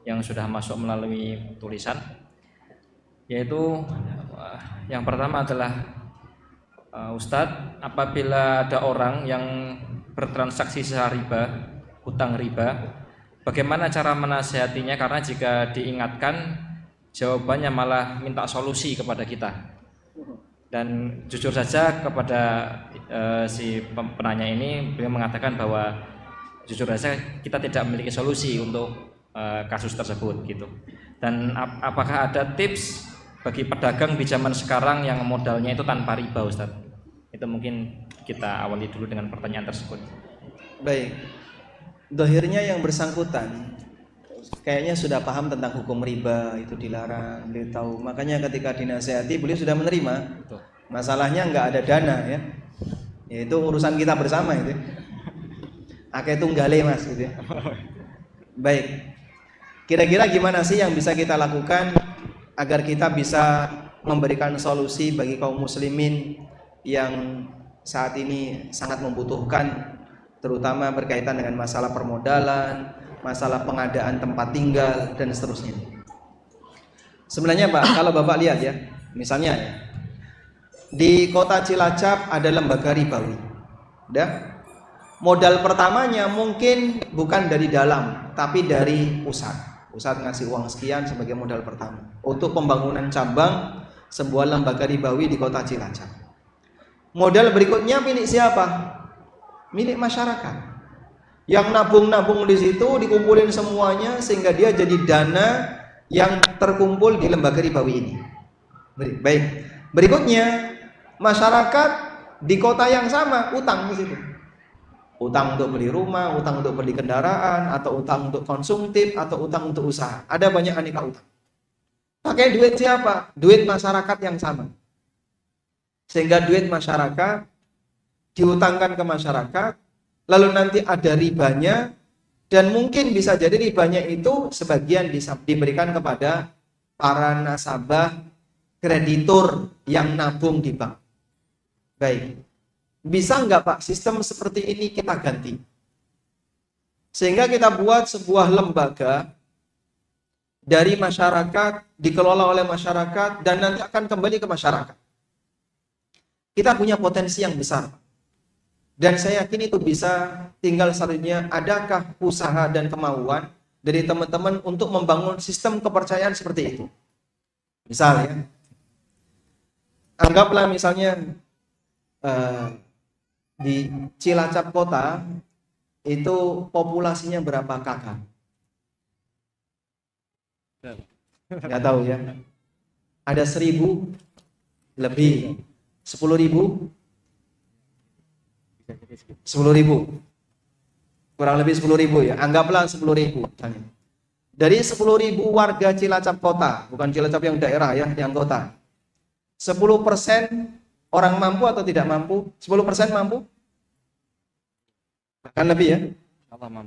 yang sudah masuk melalui tulisan, yaitu yang pertama adalah Ustadz, apabila ada orang yang bertransaksi secara riba, hutang riba, bagaimana cara menasihatinya? Karena jika diingatkan, jawabannya malah minta solusi kepada kita. Dan jujur saja kepada si penanya ini, beliau mengatakan bahwa jujur saja kita tidak memiliki solusi untuk kasus tersebut gitu. Dan apakah ada tips bagi pedagang di zaman sekarang yang modalnya itu tanpa riba, Ustadz? Itu mungkin kita awali dulu dengan pertanyaan tersebut. Baik, dohirnya yang bersangkutan kayaknya sudah paham tentang hukum riba, itu dilarang, beliau tahu. Makanya ketika dinasihati beliau sudah menerima. Betul. Masalahnya nggak ada dana ya, itu urusan kita bersama itu. Akeh tunggale mas gitu ya. Baik, kira-kira gimana sih yang bisa kita lakukan agar kita bisa memberikan solusi bagi kaum muslimin yang saat ini sangat membutuhkan, terutama berkaitan dengan masalah permodalan, masalah pengadaan tempat tinggal dan seterusnya. Sebenarnya Pak, kalau Bapak lihat ya, misalnya ya, di kota Cilacap ada lembaga ribawi. Udah? Modal pertamanya mungkin bukan dari dalam, tapi dari pusat. Pusat ngasih uang sekian sebagai modal pertama untuk pembangunan cabang sebuah lembaga ribawi di kota Cilacap. Modal berikutnya milik siapa? Milik masyarakat. Yang nabung-nabung di situ dikumpulin semuanya sehingga dia jadi dana yang terkumpul di lembaga ribawi ini. Baik. Berikutnya masyarakat di kota yang sama utang di situ. Utang untuk beli rumah, utang untuk beli kendaraan, atau utang untuk konsumtif, atau utang untuk usaha. Ada banyak aneka utang. Pakai duit siapa? Duit masyarakat yang sama. Sehingga duit masyarakat diutangkan ke masyarakat, lalu nanti ada ribanya, dan mungkin bisa jadi ribanya itu sebagian diberikan kepada para nasabah kreditur yang nabung di bank. Baik, bisa nggak Pak sistem seperti ini kita ganti? Sehingga kita buat sebuah lembaga dari masyarakat, dikelola oleh masyarakat, dan nanti akan kembali ke masyarakat. Kita punya potensi yang besar. Dan saya yakin itu bisa, tinggal satunya adakah usaha dan kemauan dari teman-teman untuk membangun sistem kepercayaan seperti itu. Misalnya, anggaplah misalnya di Cilacap kota itu populasinya berapa kakak? Nggak tahu ya. Ada 1.000 lebih, 10.000, 10.000, kurang lebih 10.000 ya. Anggaplah 10.000. Dari 10.000 warga Cilacap kota, bukan Cilacap yang daerah ya, yang kota. 10% orang mampu atau tidak mampu? 10% mampu? Bahkan lebih ya?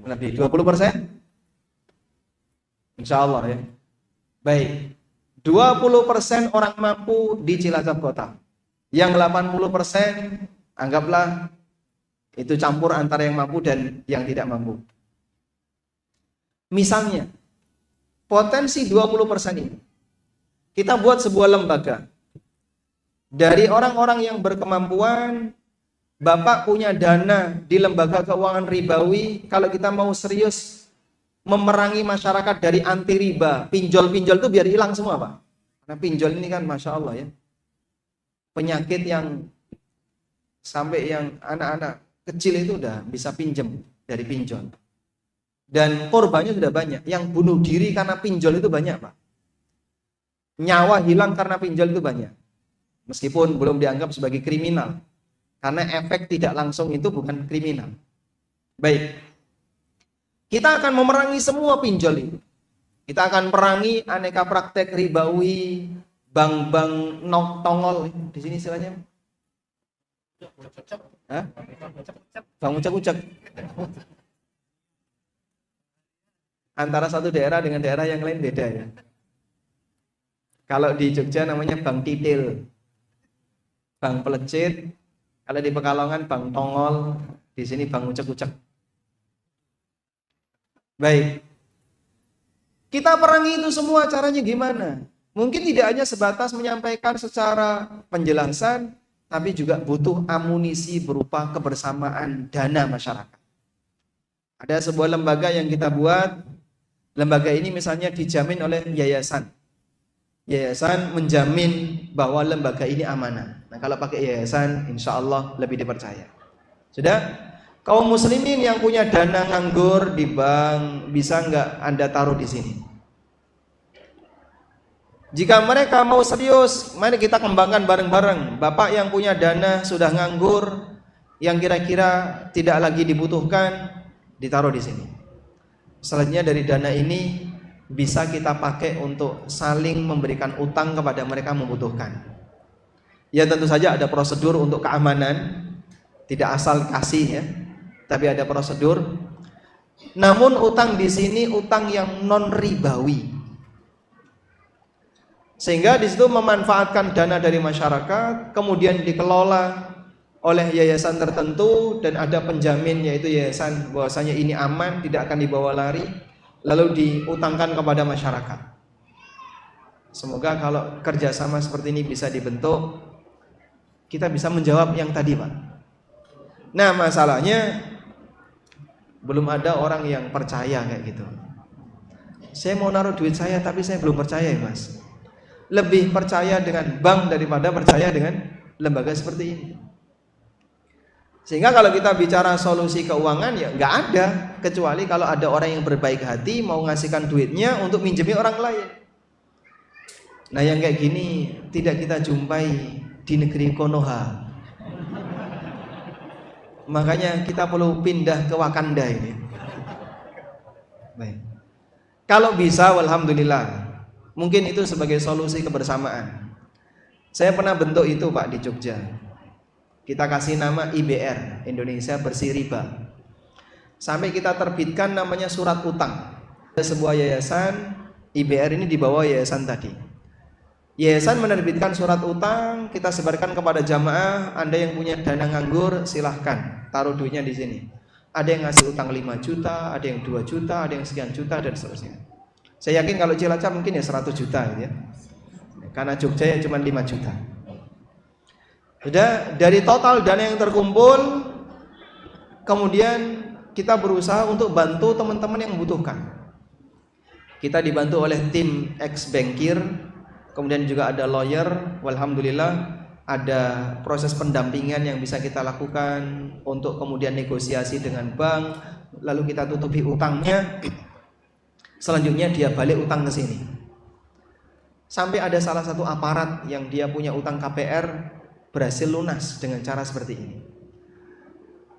Lebih. 20%? Insya Allah ya. Baik. 20% orang mampu di Cilacap kota. Yang 80% anggaplah itu campur antara yang mampu dan yang tidak mampu. Misalnya, potensi 20% ini kita buat sebuah lembaga. Dari orang-orang yang berkemampuan, Bapak punya dana di lembaga keuangan ribawi, kalau kita mau serius memerangi masyarakat dari anti riba, pinjol-pinjol itu biar hilang semua Pak. Karena pinjol ini kan Masya Allah ya, penyakit yang sampai yang anak-anak kecil itu udah bisa pinjam dari pinjol. Dan korbannya sudah banyak. Yang bunuh diri karena pinjol itu banyak Pak. Nyawa hilang karena pinjol itu banyak. Meskipun belum dianggap sebagai kriminal. Karena efek tidak langsung itu bukan kriminal. Baik. Kita akan memerangi semua pinjol itu. Kita akan perangi aneka praktek ribawi, bank-bank tongol. Di sini istilahnya. Hah? Bang ucak-ucak. Antara satu daerah dengan daerah yang lain beda ya. Kalau di Jogja namanya Bang Titil, Bang Pelecit. Kalau di Pekalongan Bang Tongol, di sini Bang Ucek-ucek. Baik. Kita perangi itu semua caranya gimana? Mungkin tidak hanya sebatas menyampaikan secara penjelasan, tapi juga butuh amunisi berupa kebersamaan dana masyarakat. Ada sebuah lembaga yang kita buat, lembaga ini misalnya dijamin oleh yayasan. Yayasan menjamin bahwa lembaga ini amanah. Nah kalau pakai yayasan, insya Allah lebih dipercaya. Sudah? Kaum muslimin yang punya dana nganggur di bank, bisa nggak Anda taruh di sini? Jika mereka mau serius, mari kita kembangkan bareng-bareng. Bapak yang punya dana sudah nganggur, yang kira-kira tidak lagi dibutuhkan, ditaruh di sini. Selanjutnya dari dana ini bisa kita pakai untuk saling memberikan utang kepada mereka yang membutuhkan. Ya tentu saja ada prosedur untuk keamanan, tidak asal kasih ya, tapi ada prosedur. Namun utang di sini utang yang non ribawi, sehingga di situ memanfaatkan dana dari masyarakat, kemudian dikelola oleh yayasan tertentu dan ada penjamin yaitu yayasan bahwasanya ini aman, tidak akan dibawa lari, lalu diutangkan kepada masyarakat. Semoga kalau kerjasama seperti ini bisa dibentuk, kita bisa menjawab yang tadi Pak. Nah masalahnya belum ada orang yang percaya kayak gitu. Saya mau naruh duit saya tapi saya belum percaya ya Mas. Lebih percaya dengan bank daripada percaya dengan lembaga seperti ini. Sehingga kalau kita bicara solusi keuangan ya nggak ada, kecuali kalau ada orang yang berbaik hati mau ngasihkan duitnya untuk minjemi orang lain. Nah yang kayak gini tidak kita jumpai di negeri Konoha. Makanya kita perlu pindah ke Wakanda ini. Baik. Kalau bisa, alhamdulillah. Mungkin itu sebagai solusi kebersamaan. Saya pernah bentuk itu Pak di Jogja. Kita kasih nama IBR, Indonesia Bersih Riba. Sampai kita terbitkan namanya surat utang. Ada sebuah yayasan, IBR ini di bawah yayasan tadi. Yayasan menerbitkan surat utang, kita sebarkan kepada jamaah. Anda yang punya dana nganggur, silahkan taruh duitnya di sini. Ada yang ngasih utang 5 juta, ada yang 2 juta, ada yang sekian juta dan seterusnya. Saya yakin kalau Cilacap mungkin ya 100 juta gitu ya. Karena Jogja ya cuma 5 juta. Sudah, dari total dana yang terkumpul, kemudian kita berusaha untuk bantu teman-teman yang membutuhkan. Kita dibantu oleh tim ex-bankir, kemudian juga ada lawyer. Alhamdulillah ada proses pendampingan yang bisa kita lakukan untuk kemudian negosiasi dengan bank, lalu kita tutupi utangnya. Selanjutnya dia balik utang ke sini. Sampai ada salah satu aparat yang dia punya utang KPR berhasil lunas dengan cara seperti ini.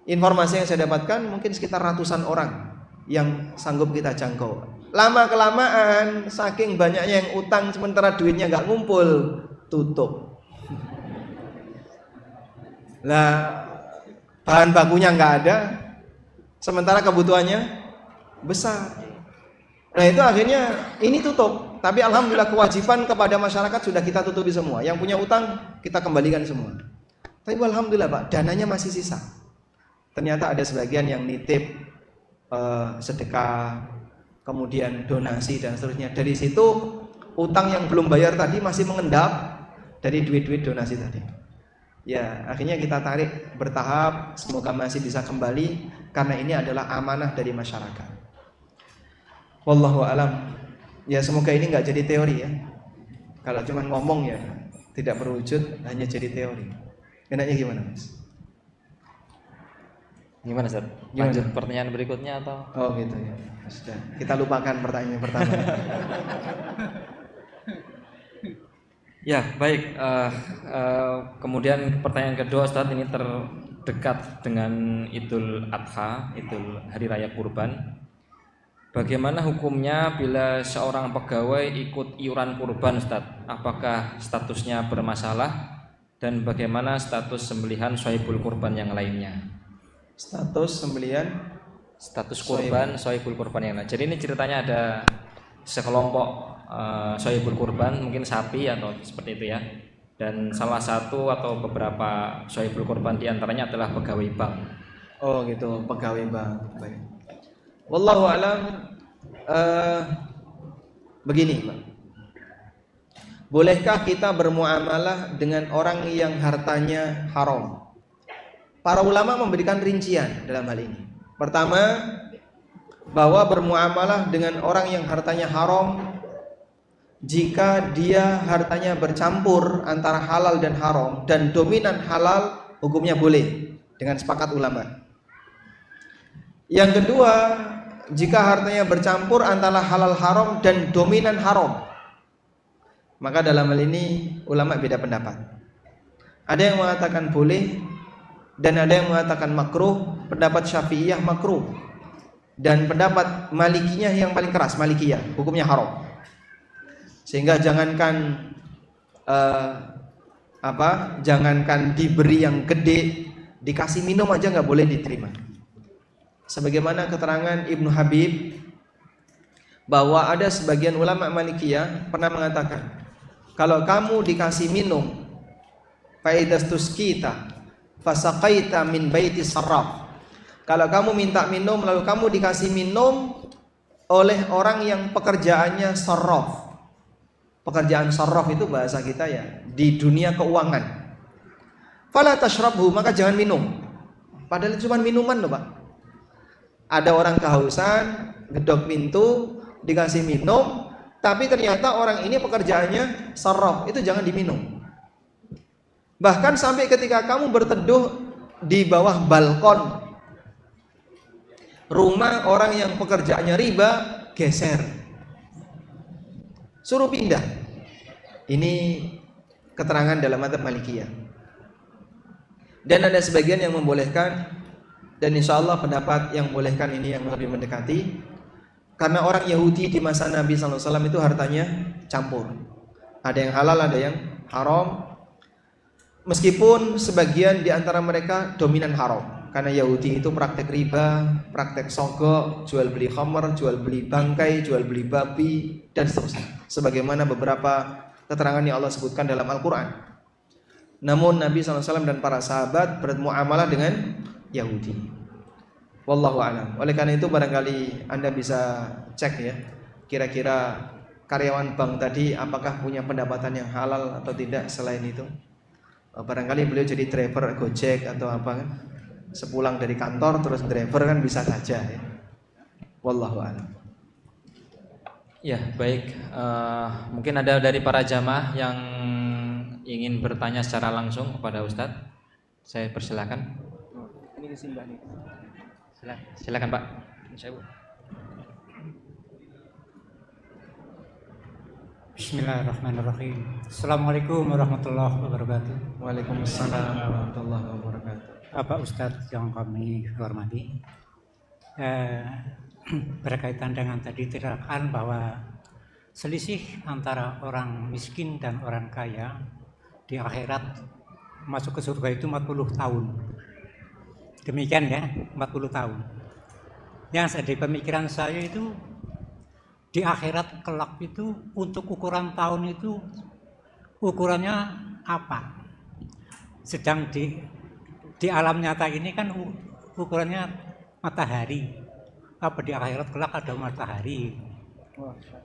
Informasi yang saya dapatkan mungkin sekitar ratusan orang yang sanggup kita jangkau. Lama kelamaan saking banyaknya yang utang sementara duitnya nggak ngumpul, tutup. Lah bahan bakunya nggak ada, sementara kebutuhannya besar. Nah itu akhirnya ini tutup. Tapi alhamdulillah kewajiban kepada masyarakat sudah kita tutupi semua. Yang punya utang kita kembalikan semua. Tapi alhamdulillah Pak, dananya masih sisa. Ternyata ada sebagian yang nitip sedekah, kemudian donasi dan seterusnya. Dari situ utang yang belum bayar tadi masih mengendap dari duit-duit donasi tadi. Ya akhirnya kita tarik bertahap, semoga masih bisa kembali karena ini adalah amanah dari masyarakat. Wallahu a'lam. Ya semoga ini nggak jadi teori ya. Kalau cuma ngomong ya tidak berwujud, hanya jadi teori. Enaknya gimana Mas? Gimana Ustaz? Lanjut pertanyaan berikutnya atau? Oh gitu ya. Sudah. Kita lupakan pertanyaan yang pertama. Ya baik. Kemudian pertanyaan kedua Ustaz, ini terdekat dengan Idul Adha, Idul Hari Raya Kurban. Bagaimana hukumnya bila seorang pegawai ikut iuran kurban Ustaz? Apakah statusnya bermasalah? Dan bagaimana status sembelihan shahibul kurban yang lainnya? Status sembelihan? Status kurban, shahibul kurban yang lain. Jadi ini ceritanya ada sekelompok shahibul kurban, mungkin sapi atau seperti itu ya. Dan salah satu atau beberapa shahibul kurban diantaranya adalah pegawai bank. Oh gitu, pegawai bank. Baik. Wallahu a'lam. Begini, Pak. Bolehkah kita bermuamalah dengan orang yang hartanya haram? Para ulama memberikan rincian dalam hal ini. Pertama, bahwa bermuamalah dengan orang yang hartanya haram jika dia hartanya bercampur antara halal dan haram dan dominan halal, hukumnya boleh dengan sepakat ulama. Yang kedua, jika hartanya bercampur antara halal haram dan dominan haram, maka dalam hal ini ulama beda pendapat. Ada yang mengatakan boleh dan ada yang mengatakan makruh. Pendapat Syafi'iyah makruh dan pendapat Malikiyah yang paling keras, Malikiyah, hukumnya haram. Sehingga jangankan jangankan diberi yang gede, dikasih minum aja nggak boleh diterima. Sebagaimana keterangan Ibnu Habib bahwa ada sebagian ulama Malikiyah pernah mengatakan, kalau kamu dikasih minum, faidastuskita fasaqaita min baiti sarraf. Kalau kamu minta minum lalu kamu dikasih minum oleh orang yang pekerjaannya sarraf. Pekerjaan sarraf itu bahasa kita ya, di dunia keuangan. Fala tashrabhu, maka jangan minum. Padahal itu cuma minuman loh, Pak. Ada orang kehausan, gedok pintu, dikasih minum, tapi ternyata orang ini pekerjaannya sarraf, itu jangan diminum. Bahkan sampai ketika kamu berteduh di bawah balkon rumah orang yang pekerjaannya riba, geser, suruh pindah. Ini keterangan dalam mazhab Malikiyah. Dan ada sebagian yang membolehkan, dan insya Allah pendapat yang membolehkan ini yang lebih mendekati, karena orang Yahudi di masa Nabi SAW itu hartanya campur, ada yang halal, ada yang haram. Meskipun sebagian di antara mereka dominan haram, karena Yahudi itu praktek riba, praktek sogok, jual beli khamr, jual beli bangkai, jual beli babi, dan seterusnya. Sebagaimana beberapa keterangan yang Allah sebutkan dalam Al-Quran. Namun Nabi SAW dan para sahabat bermuamalah dengan Yahudi. Wallahu a'lam. Oleh karena itu barangkali Anda bisa cek ya, kira-kira karyawan bank tadi apakah punya pendapatan yang halal atau tidak selain itu. Barangkali beliau jadi driver Gojek atau apa kan, sepulang dari kantor terus driver kan bisa saja ya. Wallahu a'lam. Ya baik, mungkin ada dari para jamaah yang ingin bertanya secara langsung kepada Ustadz. Saya persilakan. Ini kesimbah nih. Silakan Pak. Bismillahirrahmanirrahim. Assalamualaikum warahmatullahi wabarakatuh. Waalaikumsalam warahmatullahi wabarakatuh. Bapak Ustadz yang kami hormati, berkaitan dengan tadi tirakan bahwa selisih antara orang miskin dan orang kaya di akhirat masuk ke surga itu 40 tahun. Demikian ya, 40 tahun. Yang ada pemikiran saya itu di akhirat kelak itu untuk ukuran tahun itu ukurannya apa? Sedang di alam nyata ini kan ukurannya matahari. Apa di akhirat kelak ada matahari?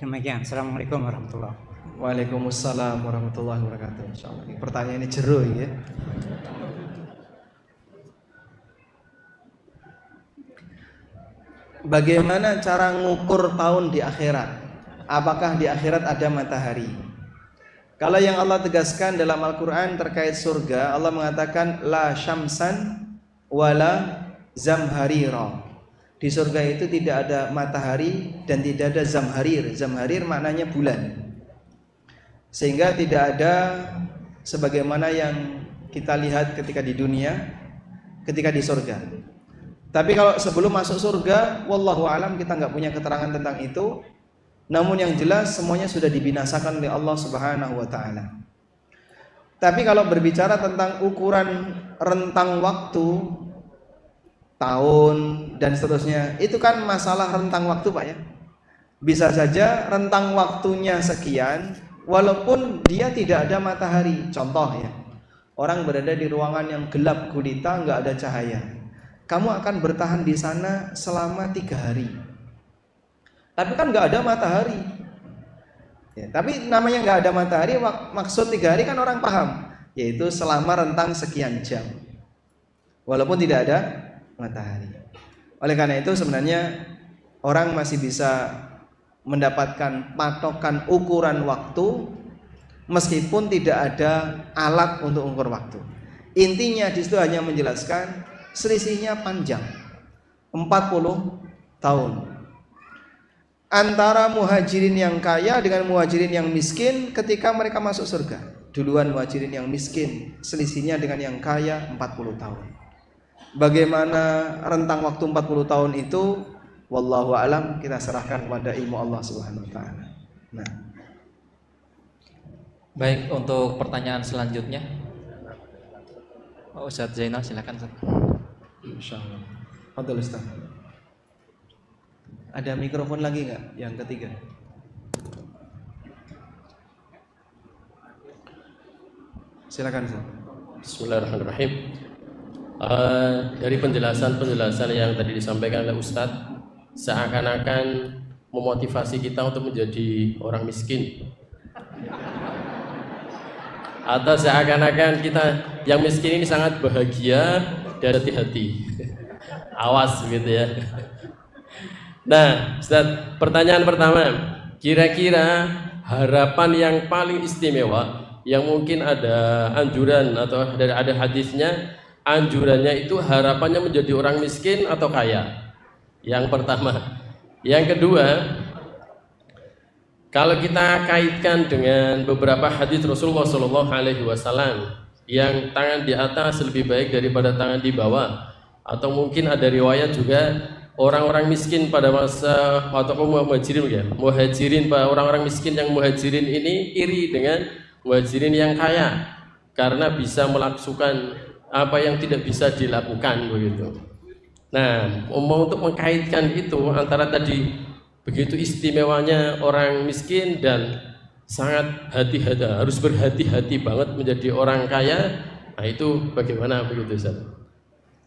Demikian. Assalamualaikum warahmatullahi wabarakatuh. Waalaikumsalam warahmatullahi wabarakatuh. Insyaallah. Pertanyaan ini jero ya. Bagaimana cara ngukur tahun di akhirat? Apakah di akhirat ada matahari? Kalau yang Allah tegaskan dalam Al-Quran terkait surga, Allah mengatakan la syamsan wala zamharira. Di surga itu tidak ada matahari dan tidak ada zamharir. Zamharir maknanya bulan. Sehingga tidak ada sebagaimana yang kita lihat ketika di dunia, ketika di surga. Tapi kalau sebelum masuk surga, wallahu alam, kita nggak punya keterangan tentang itu. Namun yang jelas semuanya sudah dibinasakan oleh Allah Subhanahu wa taala. Tapi kalau berbicara tentang ukuran rentang waktu, tahun dan seterusnya, itu kan masalah rentang waktu, Pak ya. Bisa saja rentang waktunya sekian walaupun dia tidak ada matahari. Contoh ya, orang berada di ruangan yang gelap gulita, nggak ada cahaya. Kamu akan bertahan di sana selama 3 hari. Tapi kan nggak ada matahari. Ya, tapi namanya nggak ada matahari, maksud 3 hari kan orang paham, yaitu selama rentang sekian jam, walaupun tidak ada matahari. Oleh karena itu sebenarnya orang masih bisa mendapatkan patokan ukuran waktu meskipun tidak ada alat untuk ukur waktu. Intinya di situ hanya menjelaskan selisihnya panjang, 40 tahun. Antara muhajirin yang kaya dengan muhajirin yang miskin ketika mereka masuk surga. Duluan muhajirin yang miskin, selisihnya dengan yang kaya 40 tahun. Bagaimana rentang waktu 40 tahun itu, wallahu a'lam, kita serahkan kepada ilmu Allah Subhanahu wa taala. Nah. Baik, untuk pertanyaan selanjutnya. Ustaz Zainal silakan Ustaz. Insyaallah. Fadhil Ustaz. Ada mikrofon lagi nggak yang ketiga? Silakan Ustaz. Bismillahirrahmanirrahim. Dari penjelasan yang tadi disampaikan oleh Ustadz, seakan-akan memotivasi kita untuk menjadi orang miskin, atau seakan-akan kita yang miskin ini sangat bahagia dan hati-hati. Awas gitu ya. Nah, Ustaz, pertanyaan pertama, kira-kira harapan yang paling istimewa yang mungkin ada anjuran atau ada hadisnya, anjurannya itu harapannya menjadi orang miskin atau kaya? Yang pertama. Yang kedua, kalau kita kaitkan dengan beberapa hadis Rasulullah SAW yang tangan di atas lebih baik daripada tangan di bawah, atau mungkin ada riwayat juga orang-orang miskin pada masa atau muhajirin ya, muhajirin, orang-orang miskin yang muhajirin ini iri dengan muhajirin yang kaya karena bisa melakukan apa yang tidak bisa dilakukan begitu. Nah, untuk mengkaitkan itu antara tadi begitu istimewanya orang miskin dan sangat hati-hati, harus berhati-hati banget menjadi orang kaya, nah itu bagaimana begitu Ustaz?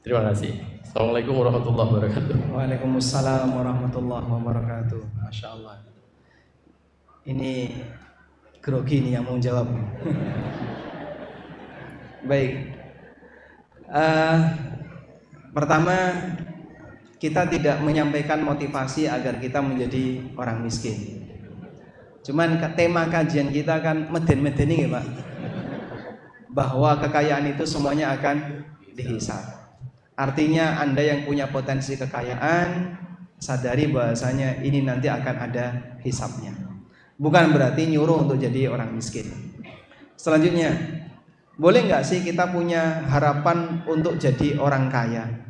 Terima kasih. Assalamualaikum warahmatullahi wabarakatuh. Waalaikumsalam warahmatullahi wabarakatuh. Masya Allah. Ini grogi nih yang mau jawab. Baik. Pertama, kita tidak menyampaikan motivasi agar kita menjadi orang miskin. Cuman tema kajian kita kan meden-medeni ya Pak, bahwa kekayaan itu semuanya akan dihisab. Artinya Anda yang punya potensi kekayaan, sadari bahwasanya ini nanti akan ada hisabnya. Bukan berarti nyuruh untuk jadi orang miskin. Selanjutnya, boleh nggak sih kita punya harapan untuk jadi orang kaya?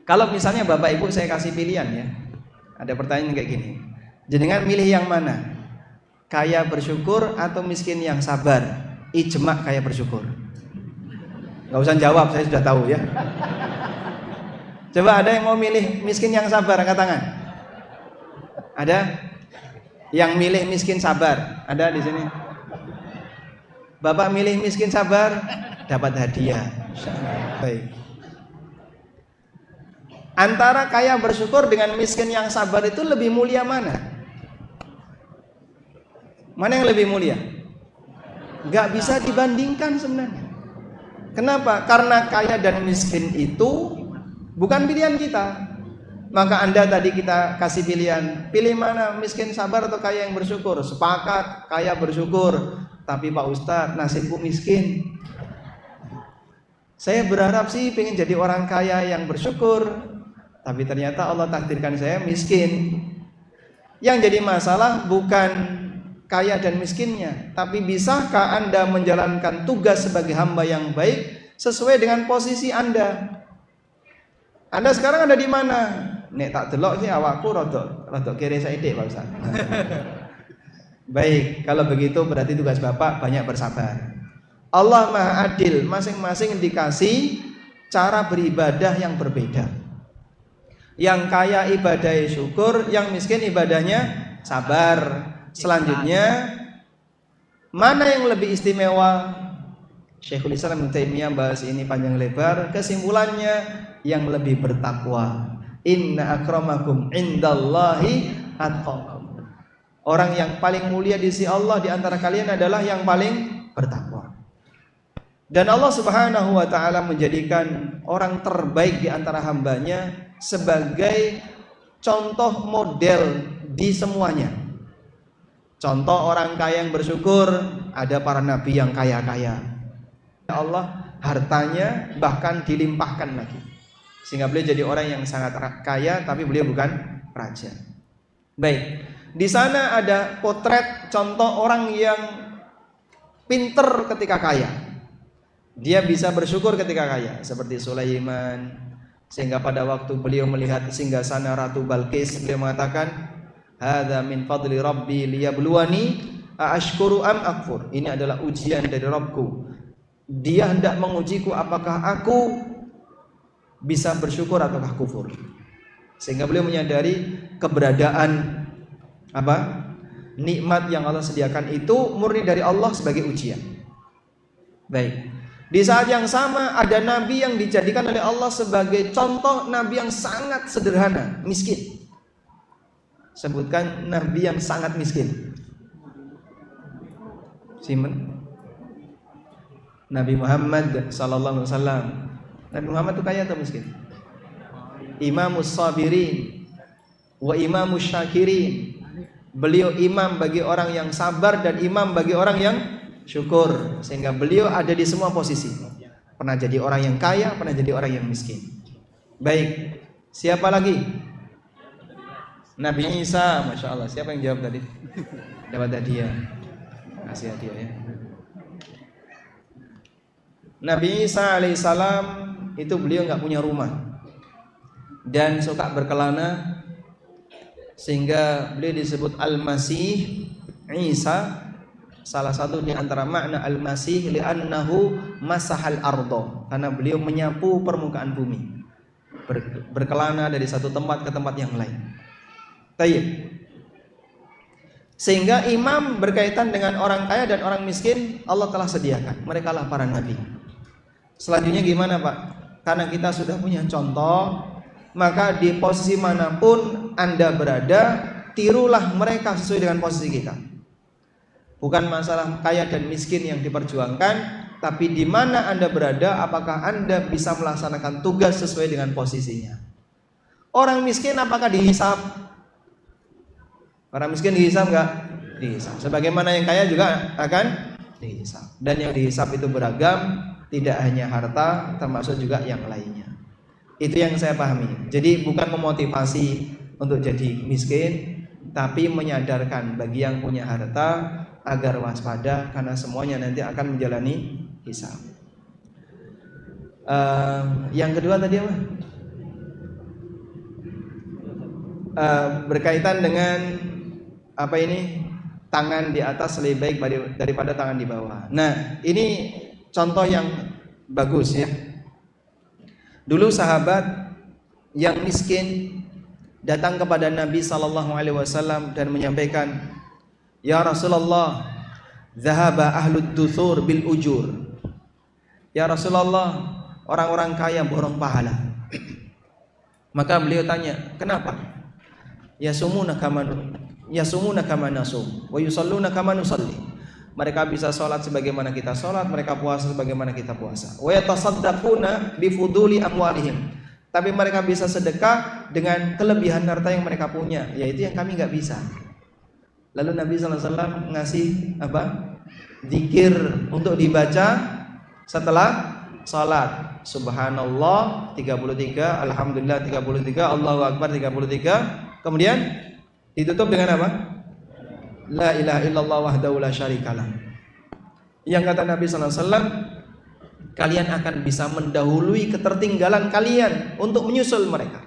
Kalau misalnya Bapak Ibu saya kasih pilihan ya, ada pertanyaan kayak gini, jenengan milih yang mana? Kaya bersyukur atau miskin yang sabar? Ijma kaya bersyukur. Nggak usah jawab, saya sudah tahu ya. Coba ada yang mau milih miskin yang sabar, angkat tangan. Ada? Yang milih miskin sabar, ada di sini. Bapak milih miskin sabar, dapat hadiah. Baik. Antara kaya bersyukur dengan miskin yang sabar itu lebih mulia mana? Mana yang lebih mulia? Nggak bisa dibandingkan sebenarnya. Kenapa? Karena kaya dan miskin itu bukan pilihan kita. Maka Anda tadi kita kasih pilihan, pilih mana, miskin sabar atau kaya yang bersyukur? Sepakat, kaya bersyukur. Tapi Pak Ustadz, nasibku miskin. Saya berharap sih pengen jadi orang kaya yang bersyukur, tapi ternyata Allah takdirkan saya miskin. Yang jadi masalah bukan kaya dan miskinnya, tapi bisakah Anda menjalankan tugas sebagai hamba yang baik sesuai dengan posisi Anda? Anda sekarang ada di mana? Nek tak delok sih awakku rodok kere saithik Pak Ustaz. Baik, kalau begitu berarti tugas Bapak banyak bersabar. Allah Maha Adil, masing-masing dikasih cara beribadah yang berbeda. Yang kaya ibadahnya syukur, yang miskin ibadahnya sabar. Selanjutnya, mana yang lebih istimewa? Syekhul Islam Ibnu Taimiyah bahas ini panjang lebar. Kesimpulannya, yang lebih bertakwa. Inna akramakum indallahi atqakum. Orang yang paling mulia di sisi Allah di antara kalian adalah yang paling bertakwa. Dan Allah Subhanahu wa taala menjadikan orang terbaik di antara hambanya sebagai contoh model di semuanya. Contoh orang kaya yang bersyukur, ada para nabi yang kaya-kaya. Allah hartanya bahkan dilimpahkan lagi. Sehingga beliau jadi orang yang sangat kaya, tapi beliau bukan raja. Baik, di sana ada potret contoh orang yang pinter ketika kaya. Dia bisa bersyukur ketika kaya, seperti Sulaiman. Sehingga pada waktu beliau melihat singgasana Ratu Balqis, beliau mengatakan, "Hadza min fadli Rabbi liyabluwani aashkuru am akfur." Ini adalah ujian dari Rabbku. Dia hendak mengujiku apakah aku bisa bersyukur ataukah kufur. Sehingga beliau menyadari keberadaan nikmat yang Allah sediakan itu murni dari Allah sebagai ujian. Baik. Di saat yang sama ada nabi yang dijadikan oleh Allah sebagai contoh nabi yang sangat sederhana, miskin. Sebutkan nabi yang sangat miskin. Simon. Nabi Muhammad sallallahu alaihi wasallam. Nabi Muhammad itu kaya atau miskin? Imamus sabirin wa imamus syakirin. Beliau imam bagi orang yang sabar dan imam bagi orang yang syukur. Sehingga beliau ada di semua posisi. Pernah jadi orang yang kaya, pernah jadi orang yang miskin. Baik, siapa lagi? Nabi Isa, Masya Allah. Siapa yang jawab tadi? Dapat hadiah. Kasih hadiah ya. Nabi Isa alaihissalam itu beliau nggak punya rumah dan suka berkelana, sehingga beliau disebut Al-Masih Isa. Salah satu di antara makna Al-Masih li'annahu masahal ardo, karena beliau menyapu permukaan bumi, berkelana dari satu tempat ke tempat yang lain. Tayyib. Sehingga imam berkaitan dengan orang kaya dan orang miskin Allah telah sediakan. Mereka lah para nabi. Selanjutnya gimana Pak? Karena kita sudah punya contoh, maka di posisi manapun Anda berada, tirulah mereka sesuai dengan posisi kita. Bukan masalah kaya dan miskin yang diperjuangkan, tapi di mana Anda berada, apakah Anda bisa melaksanakan tugas sesuai dengan posisinya. Orang miskin apakah dihisab? Orang miskin dihisab enggak? Dihisab. Sebagaimana yang kaya juga akan dihisab. Dan yang dihisab itu beragam, tidak hanya harta, termasuk juga yang lainnya. Itu yang saya pahami. Jadi bukan memotivasi untuk jadi miskin, tapi menyadarkan bagi yang punya harta agar waspada, karena semuanya nanti akan menjalani hisab. Yang kedua tadi apa? Berkaitan dengan apa ini? Tangan di atas lebih baik daripada tangan di bawah. Nah, ini contoh yang bagus ya. Dulu sahabat yang miskin datang kepada Nabi sallallahu alaihi wasallam dan menyampaikan, "Ya Rasulullah, zahaba ahlud duthur bil ujur." Ya Rasulullah, orang-orang kaya borong pahala. Maka beliau tanya, "Kenapa?" Yasumuna kama nasum wa yusalluna kama nusalli. Mereka bisa sholat sebagaimana kita sholat, mereka puasa sebagaimana kita puasa. Wa yatasaddaquna bifuduli amwalihim. Tapi mereka bisa sedekah dengan kelebihan harta yang mereka punya, yaitu yang kami nggak bisa. Lalu Nabi SAW ngasih apa? Zikir untuk dibaca setelah sholat. Subhanallah 33, Alhamdulillah 33, Allahu Akbar 33. Kemudian ditutup dengan apa? La ilaha illallah wahdahu la syarikalah. Yang kata Nabi SAW, kalian akan bisa mendahului ketertinggalan kalian untuk menyusul mereka.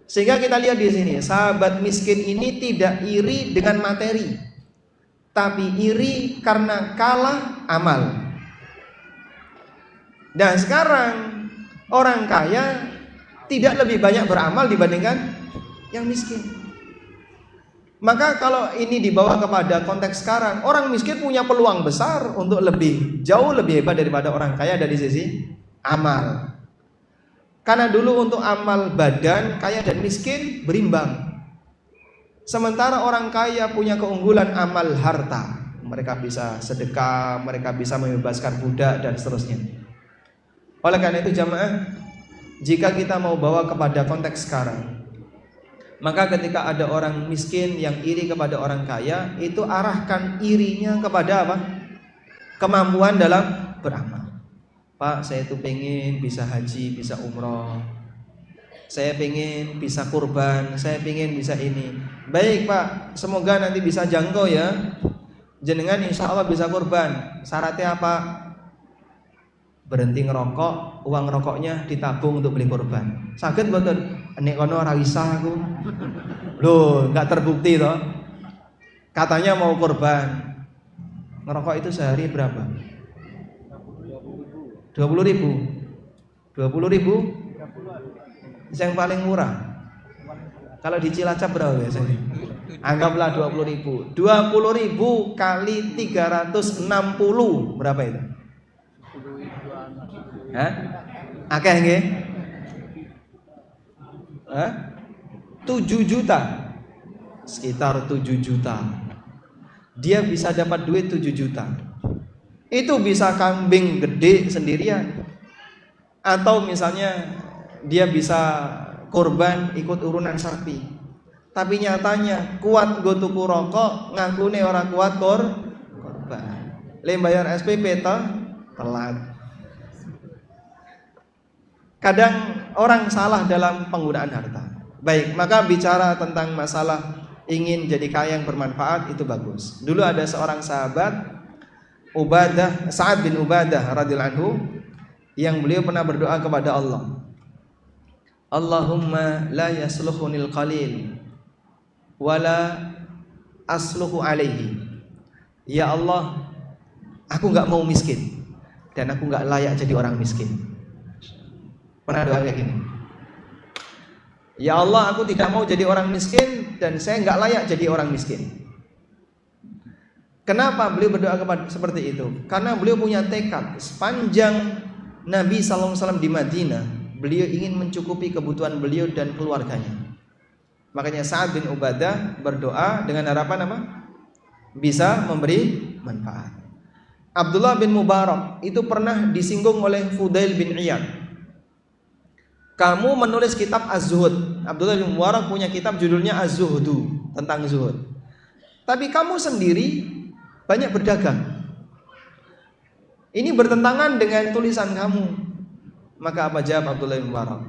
Sehingga kita lihat di sini, sahabat miskin ini tidak iri dengan materi, tapi iri karena kalah amal. Dan sekarang orang kaya tidak lebih banyak beramal dibandingkan yang miskin. Maka kalau ini dibawa kepada konteks sekarang, orang miskin punya peluang besar untuk jauh lebih hebat daripada orang kaya dari sisi amal. Karena dulu untuk amal badan, kaya dan miskin berimbang. Sementara orang kaya punya keunggulan amal harta. Mereka bisa sedekah, mereka bisa membebaskan budak dan seterusnya. Oleh karena itu jamaah, jika kita mau bawa kepada konteks sekarang, maka ketika ada orang miskin yang iri kepada orang kaya, itu arahkan irinya kepada apa? Kemampuan dalam beramal. Pak, saya itu pengen bisa haji, bisa umroh. Saya pengen bisa kurban, saya pengen bisa ini. Baik Pak, semoga nanti bisa jangkau ya. Jenengan insya Allah bisa kurban. Syaratnya apa? Berhenti ngerokok, uang rokoknya ditabung untuk beli kurban. Saged mboten? Nek kono ora isa aku. Loh, enggak terbukti toh. Katanya mau kurban. Ngerokok itu sehari berapa? 20.000. 20.000? Yang paling murah. Kalau di Cilacap berapa biasanya? Anggaplah 20.000. 20.000 kali 360 berapa itu? Hah? Akeh nggih? Hah? 7 juta. Sekitar 7 juta. Dia bisa dapat duit 7 juta. Itu bisa kambing gede sendirian. Atau misalnya dia bisa korban ikut urunan sapi. Tapi nyatanya kuat go tuku rokok, ngakune orang kuat korban. Le bayar SPP telat. Kadang orang salah dalam penggunaan harta. Baik, maka bicara tentang masalah ingin jadi kaya yang bermanfaat itu bagus. Dulu ada seorang sahabat Sa'ad bin Ubadah radhiyallahu anhu, yang beliau pernah berdoa kepada Allah. Allahumma la yasluhunil qalil wala asluhu alaihi. Ya Allah, aku enggak mau miskin dan aku enggak layak jadi orang miskin. Pernah doa kayak gini. Ya Allah, aku tidak mau jadi orang miskin dan saya enggak layak jadi orang miskin. Kenapa beliau berdoa seperti itu? Karena beliau punya tekad sepanjang Nabi SAW di Madinah, beliau ingin mencukupi kebutuhan beliau dan keluarganya. Makanya Sa'ad bin Ubadah berdoa dengan harapan apa? Bisa memberi manfaat. Abdullah bin Mubarak itu pernah disinggung oleh Fudail bin Iyad. Kamu menulis kitab Az-Zuhud. Abdullah bin Mubarak punya kitab judulnya Az-Zuhdu, tentang zuhud. Tapi kamu sendiri banyak berdagang. Ini bertentangan dengan tulisan kamu. Maka apa jawab Abdullah bin Mubarak?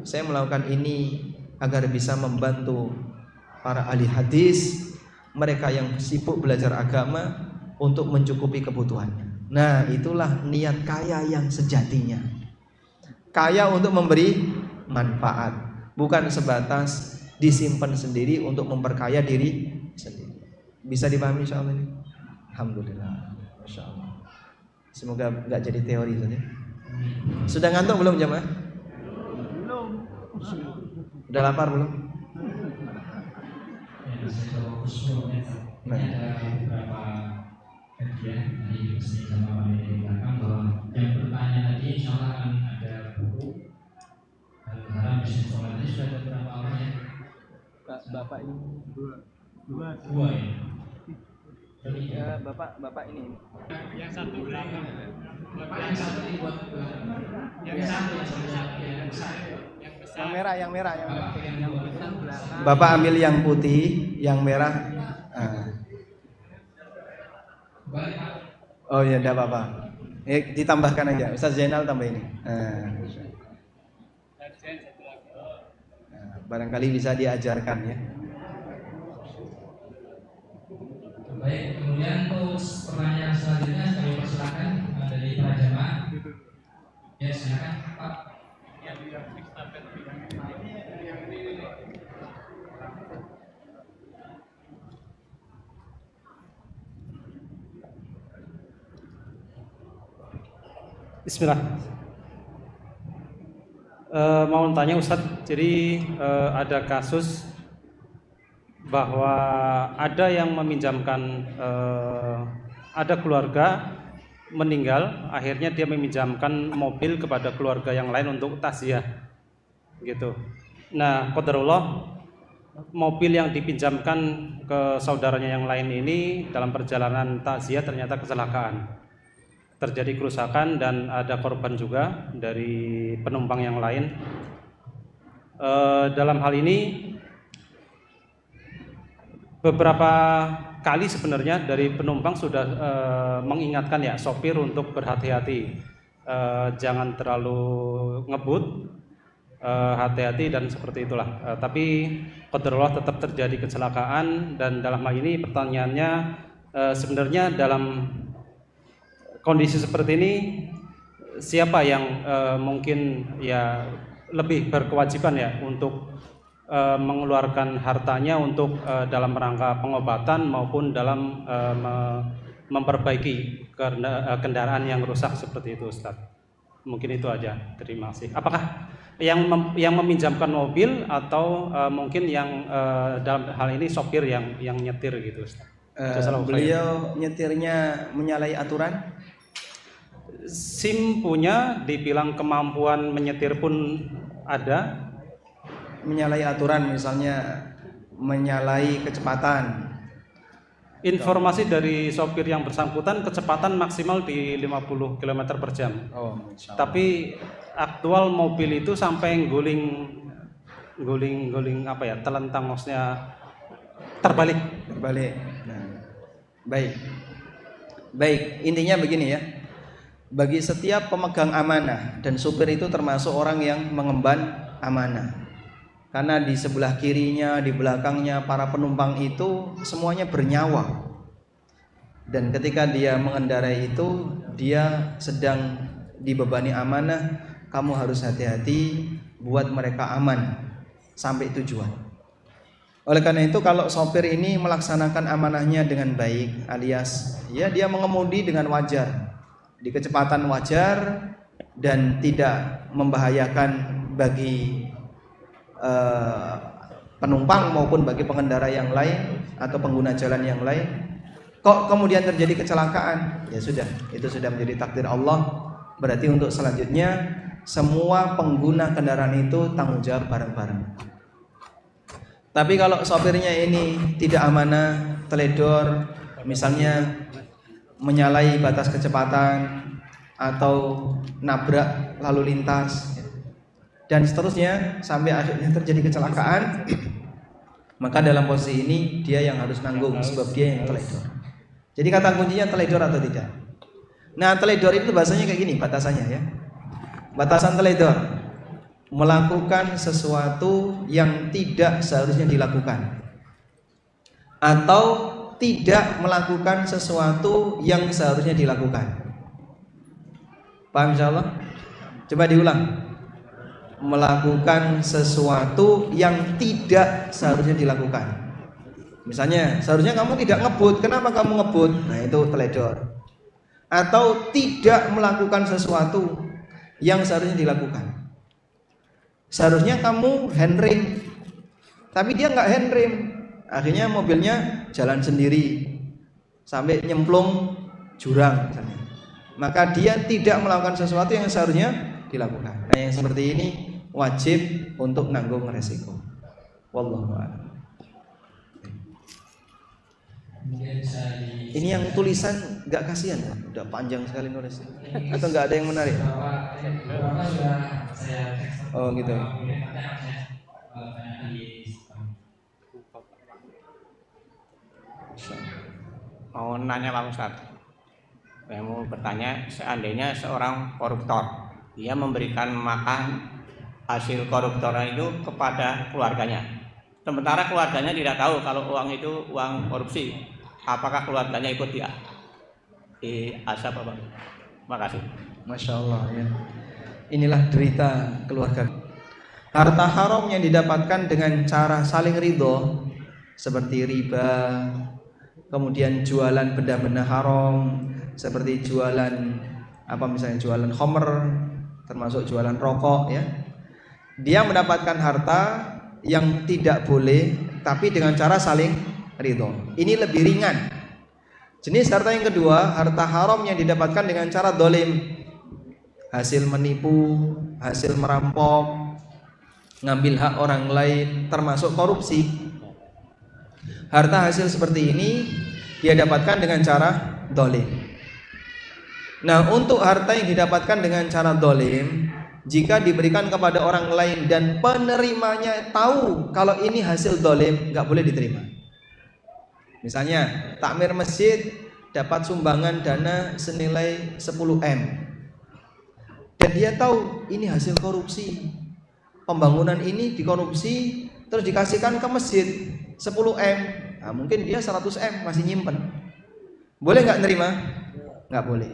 Saya melakukan ini agar bisa membantu para ahli hadis, mereka yang sibuk belajar agama untuk mencukupi kebutuhannya. Nah, itulah niat kaya yang sejatinya. Kaya untuk memberi manfaat, bukan sebatas disimpan sendiri untuk memperkaya diri sendiri. Bisa dipahami insyaallah ini? Alhamdulillah. Masyaallah. Semoga enggak jadi teori saja. Sudah ngantuk belum jemaah? Belum. Udah lapar belum? Nah. Ada beberapa kajian dari sini sama Pak di belakang bahwa yang bertanya tadi insya Allah akan ada buku Al-Haram Bisnis Sholat. Ini sudah ada berapa orangnya? Bapak ini dua ya? Ya, bapak ini. Yang satu belakang. Yang satu dibuat yang satu yang besar. Yang merah. Yang belakang. Bapak ambil yang putih, yang merah. Oh ya, enggak apa-apa. Ditambahkan aja. Ustaz Zainal tambah ini. Barangkali bisa diajarkan ya. Baik, kemudian untuk pertanyaan selanjutnya kami persilakan dari para jemaah. Ya, silakan Pak. Bismillah. Mau tanya Ustadz, jadi ada kasus bahwa ada yang meminjamkan, ada keluarga meninggal, akhirnya dia meminjamkan mobil kepada keluarga yang lain untuk takziah, gitu. Nah, qadarullah mobil yang dipinjamkan ke saudaranya yang lain ini dalam perjalanan takziah ternyata kecelakaan, terjadi kerusakan dan ada korban juga dari penumpang yang lain. Dalam hal ini beberapa kali sebenarnya dari penumpang sudah mengingatkan ya sopir untuk berhati-hati, jangan terlalu ngebut, hati-hati dan seperti itulah. Tapi qadarullah tetap terjadi kecelakaan, dan dalam hal ini pertanyaannya sebenarnya dalam kondisi seperti ini siapa yang mungkin ya lebih berkewajiban ya untuk mengeluarkan hartanya untuk dalam rangka pengobatan maupun dalam memperbaiki kendaraan yang rusak seperti itu, Ustaz. Mungkin itu aja. Terima kasih. Apakah yang meminjamkan mobil atau mungkin yang dalam hal ini sopir yang nyetir gitu, Ustaz? Beliau nyetirnya menyalahi aturan? SIM punya, dibilang kemampuan menyetir pun ada. Menyalahi aturan, misalnya menyalahi kecepatan. Informasi dari sopir yang bersangkutan kecepatan maksimal di 50 km per jam. Oh, tapi aktual mobil itu sampai guling apa ya, telentang, maksudnya terbalik. Nah, baik, intinya begini ya. Bagi setiap pemegang amanah, dan supir itu termasuk orang yang mengemban amanah. Karena di sebelah kirinya, di belakangnya para penumpang itu semuanya bernyawa. Dan ketika dia mengendarai itu, dia sedang dibebani amanah. Kamu harus hati-hati buat mereka aman sampai tujuan. Oleh karena itu, kalau sopir ini melaksanakan amanahnya dengan baik, alias ya dia mengemudi dengan wajar, di kecepatan wajar dan tidak membahayakan bagi penumpang maupun bagi pengendara yang lain atau pengguna jalan yang lain, kok kemudian terjadi kecelakaan, ya sudah, itu sudah menjadi takdir Allah. Berarti untuk selanjutnya semua pengguna kendaraan itu tanggung jawab bareng-bareng. Tapi kalau sopirnya ini tidak amanah, teledor, misalnya menyalahi batas kecepatan atau nabrak lalu lintas dan seterusnya sampai akhirnya terjadi kecelakaan, maka dalam posisi ini dia yang harus nanggung sebab dia yang teledor. Jadi kata kuncinya teledor atau tidak. Nah, teledor itu bahasanya kayak gini batasannya ya. Batasan teledor, melakukan sesuatu yang tidak seharusnya dilakukan atau tidak melakukan sesuatu yang seharusnya dilakukan. Paham insyaallah? Coba diulang. Melakukan sesuatu yang tidak seharusnya dilakukan. Misalnya, seharusnya kamu tidak ngebut, kenapa kamu ngebut? Nah, itu teledor. Atau tidak melakukan sesuatu yang seharusnya dilakukan. Seharusnya kamu handbrake, tapi dia nggak handbrake. Akhirnya mobilnya jalan sendiri sampai nyemplung jurang misalnya. Maka dia tidak melakukan sesuatu yang seharusnya dilakukan. Nah, yang seperti ini wajib untuk nanggung resiko. Wallahu a'lam. Ini yang tulisan nggak kasihan ya? Udah panjang sekali nulisnya. Atau nggak ada yang menarik? Oh gitu. Mau nanya Pak Ustadz, saya mau bertanya, seandainya seorang koruptor, dia memberikan makan hasil koruptornya itu kepada keluarganya, sementara keluarganya tidak tahu kalau uang itu uang korupsi, apakah keluarganya ikut diazab apa? Terima kasih. Masya Allah ya. Inilah derita keluarga. Harta haram yang didapatkan dengan cara saling ridho seperti riba, kemudian jualan benda-benda haram seperti jualan apa misalnya jualan khamr, termasuk jualan rokok ya. Dia mendapatkan harta yang tidak boleh tapi dengan cara saling ridho. Ini lebih ringan. Jenis harta yang kedua, harta haram yang didapatkan dengan cara dolim, hasil menipu, hasil merampok, ngambil hak orang lain, termasuk korupsi. Harta hasil seperti ini dia dapatkan dengan cara dolim. Nah, untuk harta yang didapatkan dengan cara dolim, jika diberikan kepada orang lain dan penerimanya tahu kalau ini hasil dolim, nggak boleh diterima. Misalnya takmir masjid dapat sumbangan dana senilai 10M dan dia tahu ini hasil korupsi, pembangunan ini dikorupsi terus dikasihkan ke masjid 10M. Nah, mungkin dia 100M masih nyimpen. Boleh nggak nerima? Nggak boleh.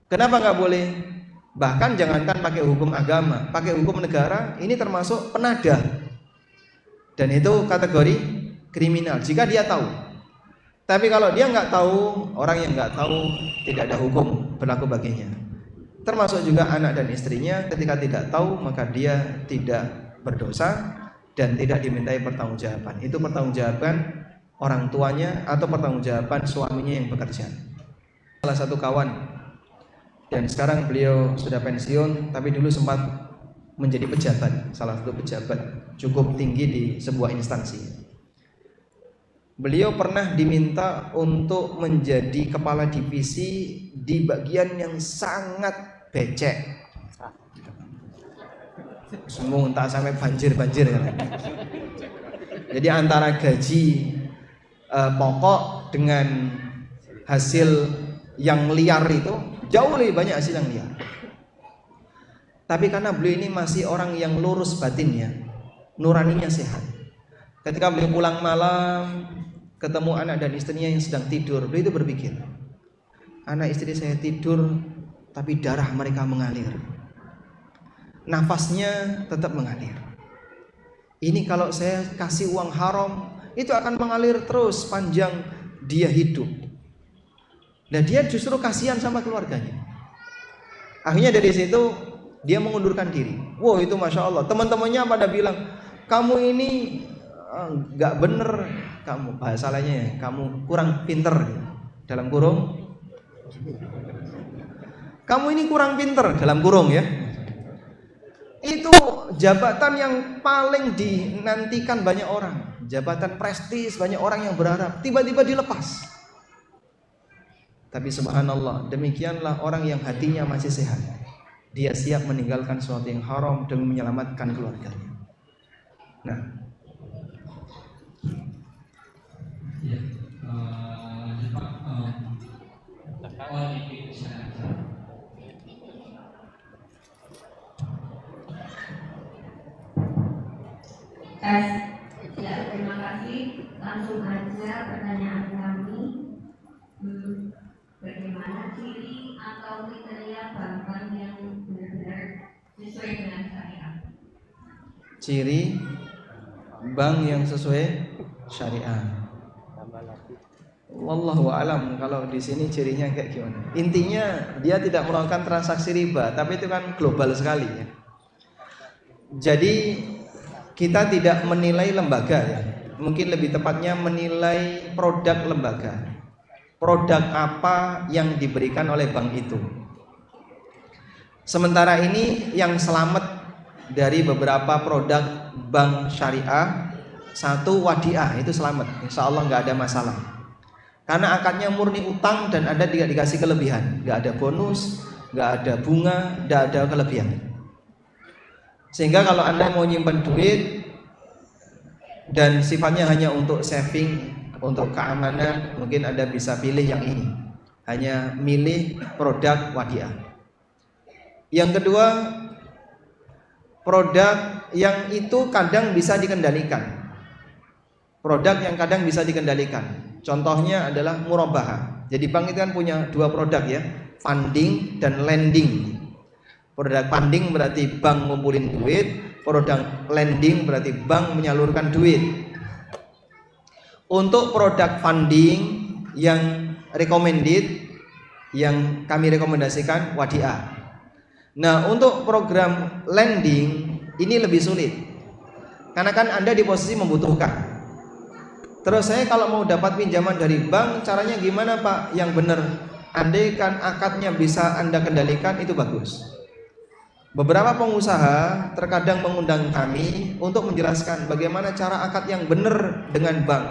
Kenapa nggak boleh? Bahkan jangankan pakai hukum agama, pakai hukum negara, ini termasuk penadah. Dan itu kategori kriminal jika dia tahu. Tapi kalau dia nggak tahu, orang yang nggak tahu tidak ada hukum berlaku baginya. Termasuk juga anak dan istrinya, ketika tidak tahu maka dia tidak berdosa dan tidak dimintai pertanggungjawaban. Itu pertanggungjawaban orang tuanya atau pertanggungjawaban suaminya yang bekerja. Salah satu kawan, dan sekarang beliau sudah pensiun, tapi dulu sempat menjadi pejabat, salah satu pejabat cukup tinggi di sebuah instansi. Beliau pernah diminta untuk menjadi kepala divisi di bagian yang sangat becek. Semua entah sampai banjir-banjir kan. Jadi antara gaji pokok dengan hasil yang liar itu jauh lebih banyak hasil yang liar. Tapi karena beliau ini masih orang yang lurus batinnya, nuraninya sehat. Ketika beliau pulang malam ketemu anak dan istrinya yang sedang tidur, beliau itu berpikir, anak istri saya tidur tapi darah mereka mengalir, nafasnya tetap mengalir. Ini kalau saya kasih uang haram, itu akan mengalir terus panjang dia hidup. Dan dia justru kasihan sama keluarganya. Akhirnya dari situ dia mengundurkan diri. Wow, itu masya Allah. Teman-temannya pada bilang, kamu ini nggak bener, kamu bahasa lainnya ya, kamu kurang pinter. Dalam kurung, kamu ini kurang pinter dalam kurung ya. Itu jabatan yang paling dinantikan banyak orang, jabatan prestis, banyak orang yang berharap, tiba-tiba dilepas. Tapi subhanallah, demikianlah orang yang hatinya masih sehat, dia siap meninggalkan sesuatu yang haram demi menyelamatkan keluarganya. Nah, ya, ya, terima kasih. Langsung aja pertanyaan kami. Bagaimana ciri atau kriteria bank-bank yang benar-benar sesuai dengan syariat? Ciri bank yang sesuai syariah. Wallahu alam kalau di sini cirinya kayak gimana. Intinya dia tidak melakukan transaksi riba, tapi itu kan global sekali ya. Jadi kita tidak menilai lembaga ya. Mungkin lebih tepatnya menilai produk lembaga. Produk apa yang diberikan oleh bank itu. Sementara ini yang selamat dari beberapa produk bank syariah, satu wadiah, itu selamat, insya Allah nggak ada masalah. Karena akadnya murni utang dan Anda tidak dikasih kelebihan, nggak ada bonus, nggak ada bunga, nggak ada kelebihan. Sehingga kalau Anda mau nyimpan duit dan sifatnya hanya untuk saving, untuk keamanan, mungkin Anda bisa pilih yang ini, hanya milih produk wadiah. Yang kedua, produk yang itu kadang bisa dikendalikan. Produk yang kadang bisa dikendalikan. Contohnya adalah murabahah. Jadi bank itu kan punya dua produk ya, funding dan lending. Produk funding berarti bank ngumpulin duit, produk lending berarti bank menyalurkan duit. Untuk produk funding yang recommended, yang kami rekomendasikan wadiah. Nah, untuk program lending ini lebih sulit, karena kan Anda di posisi membutuhkan. Terus saya kalau mau dapat pinjaman dari bank, caranya gimana Pak? Yang benar, andai kan akadnya bisa Anda kendalikan, itu bagus. Beberapa pengusaha terkadang mengundang kami untuk menjelaskan bagaimana cara akad yang benar dengan bank.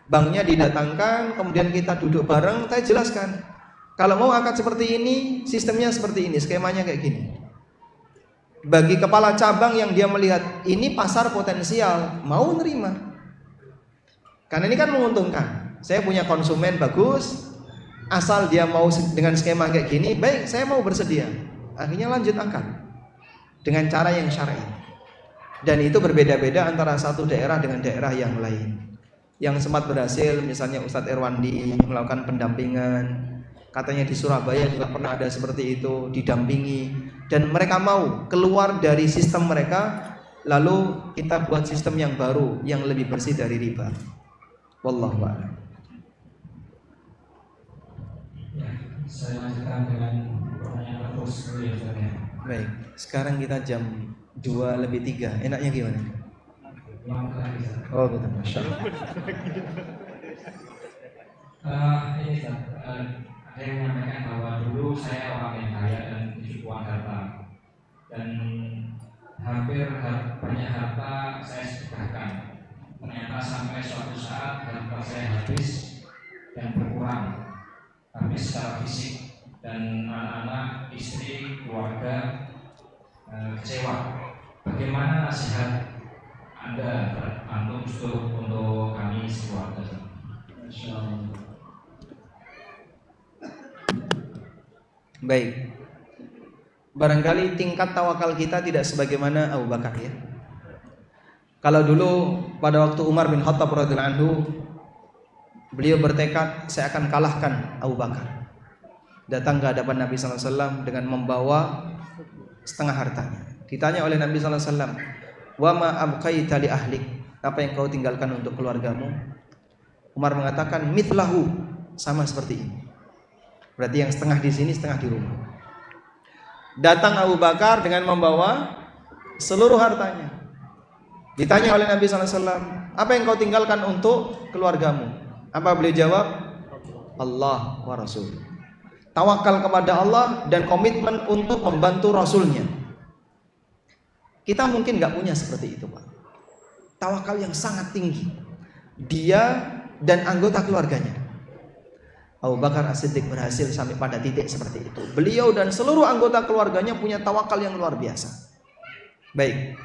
Banknya didatangkan, kemudian kita duduk bareng, saya jelaskan. Kalau mau akad seperti ini, sistemnya seperti ini, skemanya kayak gini. Bagi kepala cabang yang dia melihat ini pasar potensial, mau nerima. Karena ini kan menguntungkan. Saya punya konsumen bagus, asal dia mau dengan skema kayak gini, baik, saya mau bersedia. Akhirnya lanjut akad dengan cara yang syar'i. Dan itu berbeda-beda antara satu daerah dengan daerah yang lain. Yang sempat berhasil, misalnya Ustadz Irwandi melakukan pendampingan, katanya di Surabaya juga pernah ada seperti itu, didampingi, dan mereka mau keluar dari sistem mereka, lalu kita buat sistem yang baru, yang lebih bersih dari riba. Wallahu a'lam. Ya, saya lanjutkan dengan pertanyaan terus dulu ya Ustaz ya. Baik, sekarang kita jam 2:03. Enaknya gimana? Yang terakhir. Oh betul, masya Allah. Ini Ustaz, ada yang menyampaikan bahwa dulu saya orang yang kaya dan kecukupan harta, dan hampir banyak harta saya sedekahkan. Ternyata sampai suatu saat harta saya habis dan berkurang, habis secara fisik, dan anak-anak, istri, keluarga kecewa. Bagaimana nasihat Anda untuk kami sekeluarga? Baik. Barangkali tingkat tawakal kita tidak sebagaimana Abu Bakar ya. Kalau dulu pada waktu Umar bin Khattab radhiyallahu anhu, beliau bertekad, saya akan kalahkan Abu Bakar. Datang ke hadapan Nabi sallallahu alaihi wasallam dengan membawa setengah hartanya. Ditanya oleh Nabi sallallahu alaihi wasallam, "Wa ma abqaita li ahlik?" Apa yang kau tinggalkan untuk keluargamu? Umar mengatakan, "Mithlahu," sama seperti ini. Berarti yang setengah di sini, setengah di rumah. Datang Abu Bakar dengan membawa seluruh hartanya. Ditanya oleh Nabi sallallahu alaihi wasallam, "Apa yang kau tinggalkan untuk keluargamu?" Apa beliau jawab? Allah wa Rasul. Tawakal kepada Allah dan komitmen untuk membantu Rasulnya. Kita mungkin nggak punya seperti itu, Pak. Tawakal yang sangat tinggi. Dia dan anggota keluarganya. Abu Bakar As-Siddiq berhasil sampai pada titik seperti itu. Beliau dan seluruh anggota keluarganya punya tawakal yang luar biasa. Baik.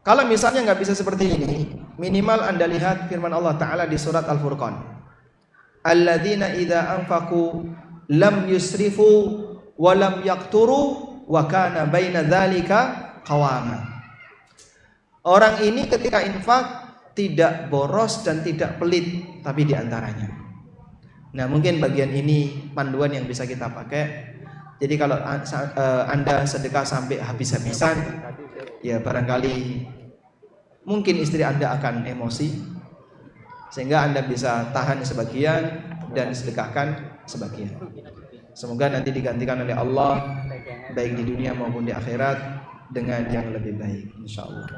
Kalau misalnya nggak bisa seperti ini, minimal Anda lihat firman Allah Ta'ala di surat Al-Furqan. Alladzina idza anfaqu lam yusrifu wa lam yaqturu wa kana baina dzalika qawama. Orang ini ketika infak tidak boros dan tidak pelit, tapi di antaranya. Nah, mungkin bagian ini panduan yang bisa kita pakai. Jadi kalau Anda sedekah sampai habis-habisan, ya barangkali mungkin istri Anda akan emosi, sehingga Anda bisa tahan sebagian dan sedekahkan sebagian. Semoga nanti digantikan oleh Allah baik di dunia maupun di akhirat dengan yang lebih baik, insyaallah.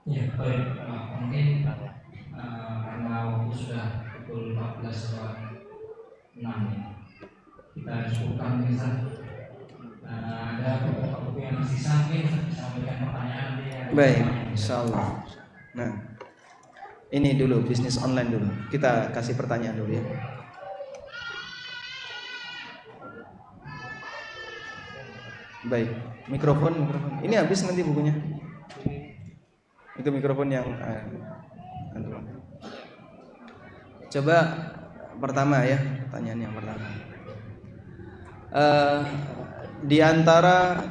Ya, baik. Mungkin karena waktu sudah pukul 14.06 ya. Kita cukupkan Ustaz. Ada beberapa buku yang tersisa, mungkin bisa memberikan pertanyaan nanti. Baik, insyaallah. Nah, ini dulu bisnis online dulu. Kita kasih pertanyaan dulu ya. Baik, mikrofon. Ini habis nanti bukunya. Itu mikrofon yang coba pertama ya, pertanyaan yang pertama. Di antara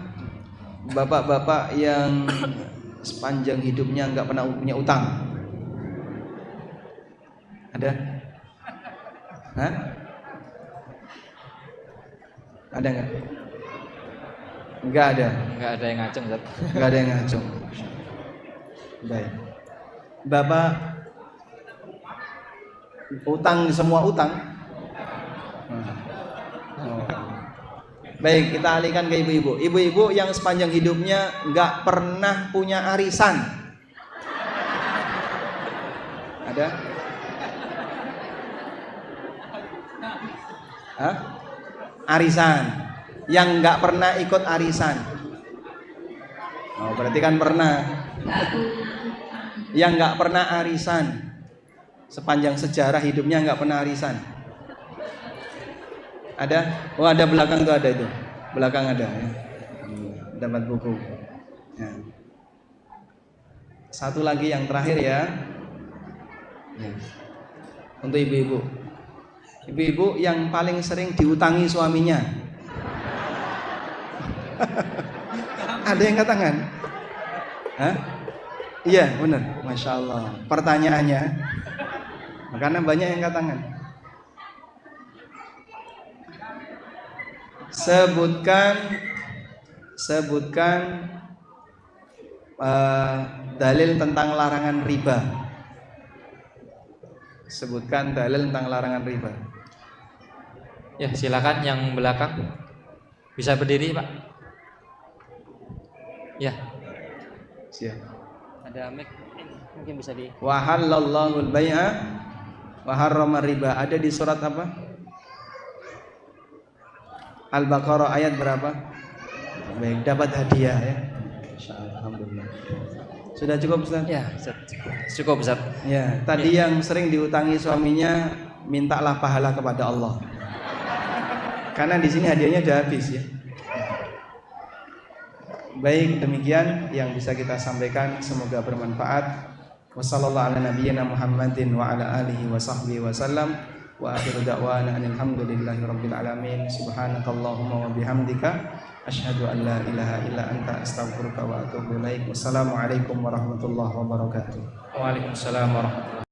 bapak-bapak yang sepanjang hidupnya nggak pernah punya utang, ada? Hah? Ada nggak? Nggak ada. Nggak ada yang ngacung, Zat. Nggak ada yang ngacung. Baik. Bapak utang semua utang. Oh. Baik, kita alihkan ke ibu-ibu. Ibu-ibu yang sepanjang hidupnya nggak pernah punya arisan. Ada? Hah? Arisan. Yang nggak pernah ikut arisan. Oh, berarti kan pernah. Yang nggak pernah arisan. sepanjang sejarah hidupnya nggak pernah arisan? Ada? Oh ada, belakang tuh ada itu. Belakang ada ya. Dapat buku. Ya. Satu lagi yang terakhir ya. Ya. Untuk ibu-ibu. Ibu-ibu yang paling sering diutangi suaminya. Ada yang angkat tangan? Hah? Iya benar, Masya Allah. Pertanyaannya, karena banyak yang angkat tangan. Sebutkan dalil tentang larangan riba. Sebutkan dalil tentang larangan riba. Ya, silakan yang belakang. Bisa berdiri, Pak. Ya. Siap. Ada mic, mungkin bisa di. Wa halallahu al-bai'a wa harrama riba. Ada di surat apa? Al-Baqarah ayat berapa? Baik, dapat hadiah ya. Insyaallah, alhamdulillah. Sudah cukup, Ustaz? Ya, cukup, Ustaz. Ya, tadi yang sering diutangi suaminya, mintalah pahala kepada Allah. Karena di sini hadiahnya udah habis ya. Baik, demikian yang bisa kita sampaikan, semoga bermanfaat. Wassallallahu ala nabiyyina Muhammadin wa ala alihi wa sahbihi wasallam. Wa akhiru da'wana alhamdulillahi rabbil alamin. Subhanakallahumma wa bihamdika asyhadu an la ilaha illa anta astaghfiruka wa atubu ilaik. Wassalamualaikum warahmatullahi wabarakatuh. Waalaikumsalam warahmatullahi wabarakatuh.